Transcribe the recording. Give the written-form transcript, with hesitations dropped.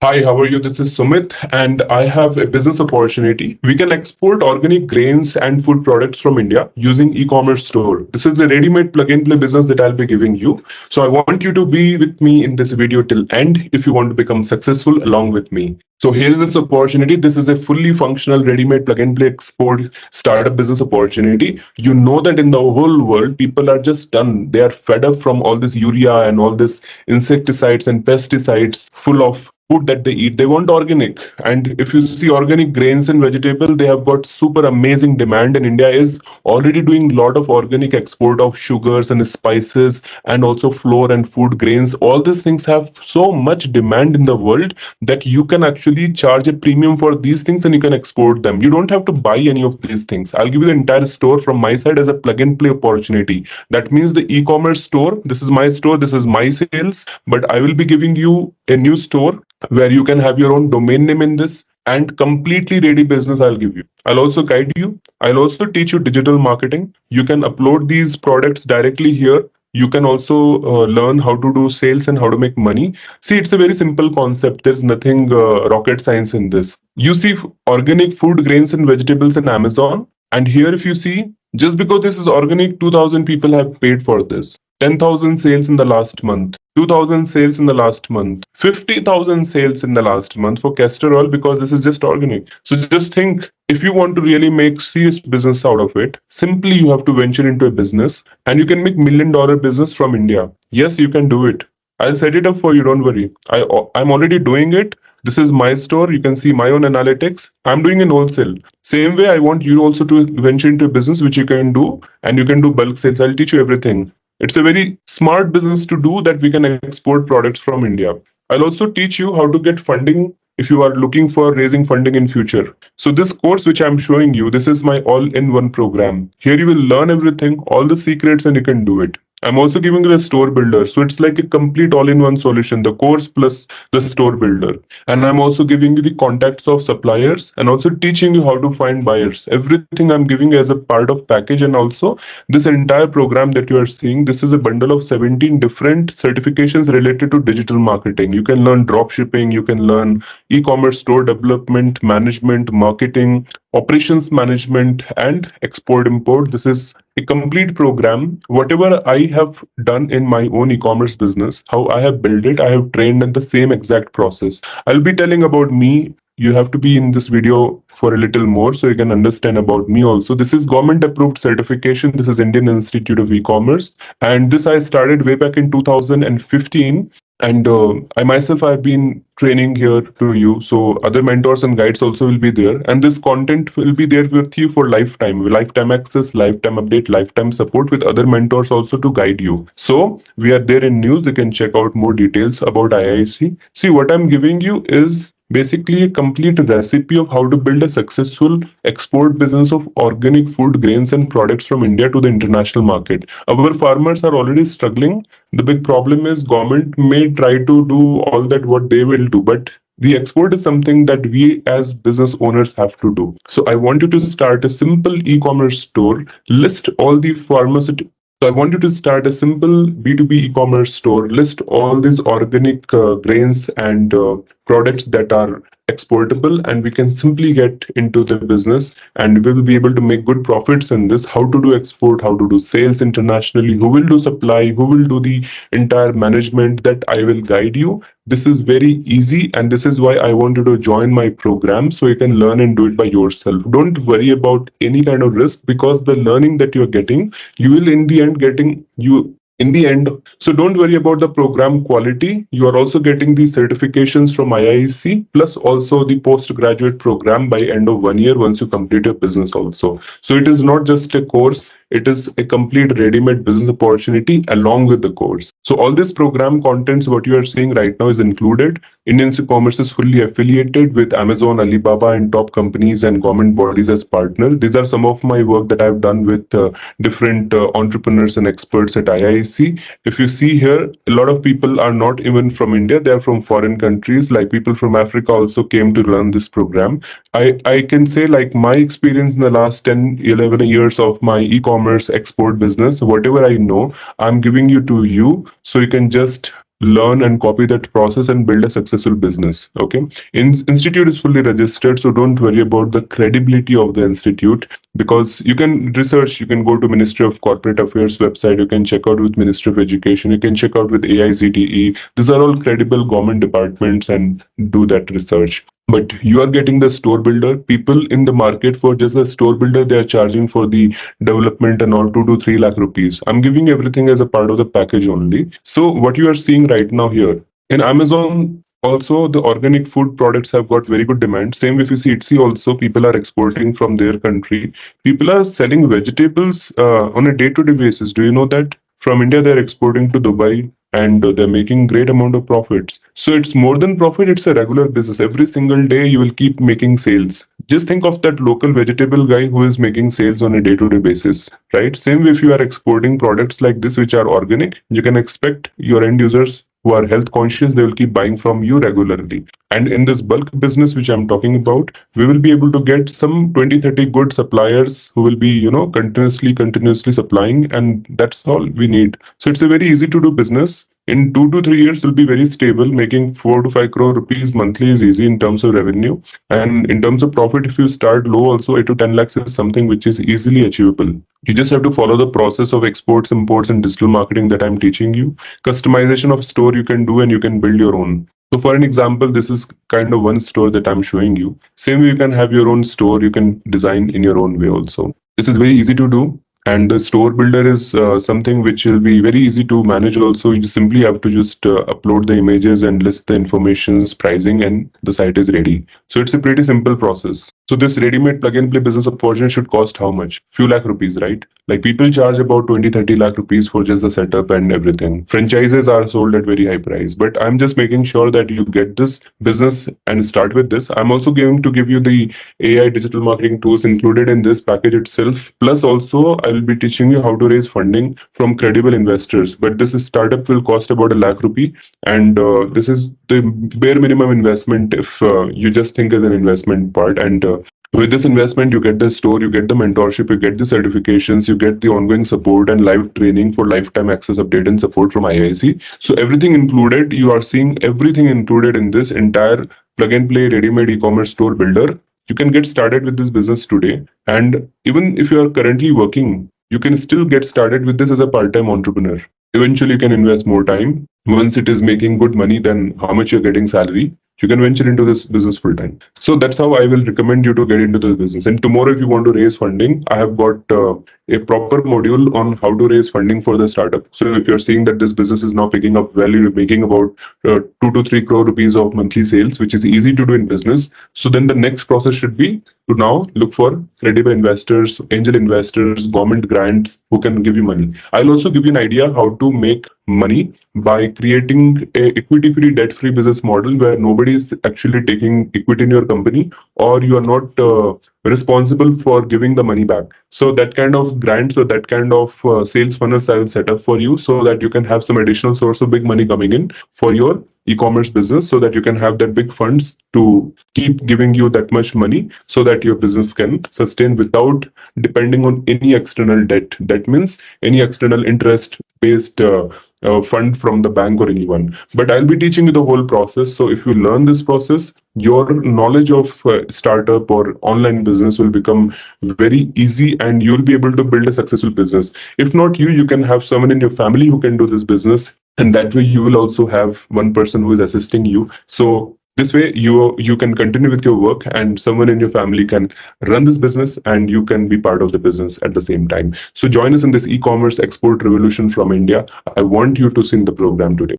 Hi, how are you? This is Sumit, and I have a business opportunity. We can export organic grains and food products from India using e-commerce store. This is the ready-made plug-and-play business that I'll be giving you. So I want you to be with me in this video till end if you want to become successful along with me. So here is this opportunity. This is a fully functional ready-made plug-and-play export startup business opportunity. You know that in the whole world, people are just done. They are fed up from all this urea and all this insecticides and pesticides full of food that they eat. They want organic. And if you see organic grains and vegetable, they have got super amazing demand. And India is already doing a lot of organic export of sugars and spices and also flour and food grains. All these things have so much demand in the world that you can actually charge a premium for these things and you can export them. You don't have to buy any of these things. I'll give you the entire store from my side as a plug and play opportunity. That means the e-commerce store, this is my store, this is my sales, but I will be giving you a new store where you can have your own domain name in this and completely ready business I'll give you. I'll also guide you. I'll also teach you digital marketing. You can upload these products directly here. You can also learn how to do sales and how to make money. See, it's a very simple concept. There's nothing rocket science in this. You see organic food, grains, and vegetables in Amazon. And here, if you see, just because this is organic, 2,000 people have paid for this. 10,000 sales in the last month. 2,000 sales in the last month, 50,000 sales in the last month for castor oil because this is just organic. So just think, if you want to really make serious business out of it, simply you have to venture into a business and you can make $1 million business from India. Yes, you can do it. I'll set it up for you, don't worry. I'm already doing it. This is my store. You can see my own analytics. I'm doing in wholesale. Same way, I want you also to venture into a business which you can do and you can do bulk sales. I'll teach you everything. It's a very smart business to do that we can export products from India. I'll also teach you how to get funding if you are looking for raising funding in future. So this course which I'm showing you, this is my all-in-one program. Here you will learn everything, all the secrets, and you can do it. I'm also giving you the store builder. So it's like a complete all-in-one solution, the course plus the store builder. And I'm also giving you the contacts of suppliers and also teaching you how to find buyers. Everything I'm giving as a part of package. And also this entire program that you are seeing, this is a bundle of 17 different certifications related to digital marketing. You can learn drop shipping, you can learn e-commerce store development, management, marketing, operations management, and export import. This is a complete program. Whatever I have done in my own e-commerce business, how I have built it, I have trained in the same exact process. I'll be telling about me. You have to be in this video for a little more so you can understand about me also. This is government approved certification. This is Indian Institute of E-commerce. And this I started way back in 2015. And I myself, I've been training here to you. So other mentors and guides also will be there. And this content will be there with you for lifetime access, lifetime update, lifetime support with other mentors also to guide you. So we are there in news. You can check out more details about IIC. See, what I'm giving you is basically a complete recipe of how to build a successful export business of organic food, grains, and products from India to the international market. Our farmers are already struggling. The big problem is government may try to do all that what they will do, but the export is something that we as business owners have to do. So I want you to start a simple e-commerce store, list all the pharmaceutical. So I want you to start a simple B2B e-commerce store, list all these organic grains and products that are exportable, and we can simply get into the business and we will be able to make good profits in this. How to do export, how to do sales internationally, who will do supply, who will do the entire management, that I will guide you. This is very easy, and this is why I want you to join my program so you can learn and do it by yourself. Don't worry about any kind of risk because the learning that you're getting, you will in the end getting you in the end. So don't worry about the program quality. You are also getting the certifications from IIC plus also the postgraduate program by end of 1 year once you complete your business also. So it is not just a course, it is a complete ready-made business opportunity along with the course. So all this program contents, what you are seeing right now is included. Indian e-commerce is fully affiliated with Amazon, Alibaba, and top companies and government bodies as partners. These are some of my work that I've done with different entrepreneurs and experts at IIC. If you see here, a lot of people are not even from India, they are from foreign countries. Like people from Africa also came to learn this program. I can say like my experience in the last 10, 11 years of my e-commerce export business, whatever I know, I'm giving you to you so you can just learn and copy that process and build a successful business. Okay. Institute is fully registered, so don't worry about the credibility of the institute, because you can research, you can go to Ministry of Corporate Affairs website, you can check out with Ministry of Education, you can check out with AICTE. These are all credible government departments, and do that research. But you are getting the store builder. People in the market for just a store builder, they are charging for the development and all 2 to 3 lakh rupees. I'm giving everything as a part of the package only. So what you are seeing right now here in Amazon, also the organic food products have got very good demand. Same if you see Etsy, also people are exporting from their country. People are selling vegetables on a day-to-day basis. Do you know that? From India, they're exporting to Dubai, and they're making great amount of profits. So it's more than profit, it's a regular business. Every single day you will keep making sales. Just think of that local vegetable guy who is making sales on a day-to-day basis, right? Same way, if you are exporting products like this which are organic, you can expect your end users who are health conscious, they will keep buying from you regularly. And in this bulk business which I'm talking about, we will be able to get some 20-30 good suppliers who will be, continuously supplying, and that's all we need. So it's a very easy to do business. In 2 to 3 years, will be very stable. Making 4 to 5 crore rupees monthly is easy in terms of revenue. And in terms of profit, if you start low, also 8 to 10 lakhs is something which is easily achievable. You just have to follow the process of exports, imports, and digital marketing that I'm teaching you. Customization of store you can do, and you can build your own. So for an example, this is kind of one store that I'm showing you. Same way, you can have your own store, you can design in your own way also. This is very easy to do. And the store builder is something which will be very easy to manage also. You simply have to just upload the images and list the informations, pricing, and the site is ready. So it's a pretty simple process. So this ready-made plug-and-play business opportunity should cost how much? Few lakh rupees, right? Like people charge about 20-30 lakh rupees for just the setup and everything. Franchises are sold at very high price, but I'm just making sure that you get this business and start with this. I'm also going to give you the AI digital marketing tools included in this package itself. Plus also I will be teaching you how to raise funding from credible investors. But this startup will cost about a lakh rupee, and this is the bare minimum investment if you just think as an investment part. And with this investment, you get the store, you get the mentorship, you get the certifications, you get the ongoing support and live training for lifetime access, update, and support from IIC. So everything included, you are seeing everything included in this entire plug and play ready-made e-commerce store builder. You can get started with this business today. And even if you are currently working, you can still get started with this as a part-time entrepreneur. Eventually, you can invest more time. Once it is making good money, then how much you're getting salary, you can venture into this business full time. So that's how I will recommend you to get into the business. And tomorrow, if you want to raise funding, I have got a proper module on how to raise funding for the startup. So if you're seeing that this business is now picking up well, you're making about 2 to 3 crore rupees of monthly sales, which is easy to do in business. So then the next process should be to now look for credible investors, angel investors, government grants who can give you money. I'll also give you an idea how to make money by creating a equity-free, debt-free business model where nobody is actually taking equity in your company, or you are not responsible for giving the money back. So that kind of grants or that kind of sales funnels I will set up for you, so that you can have some additional source of big money coming in for your e-commerce business, so that you can have that big funds to keep giving you that much money, so that your business can sustain without depending on any external debt. That means any external interest based fund from the bank or anyone. But I'll be teaching you the whole process. So if you learn this process, your knowledge of startup or online business will become very easy, and you'll be able to build a successful business. If not you, you can have someone in your family who can do this business, and that way you will also have one person who is assisting you. So this way you can continue with your work, and someone in your family can run this business, and you can be part of the business at the same time. So join us in this e-commerce export revolution from India. I want you to see the program today.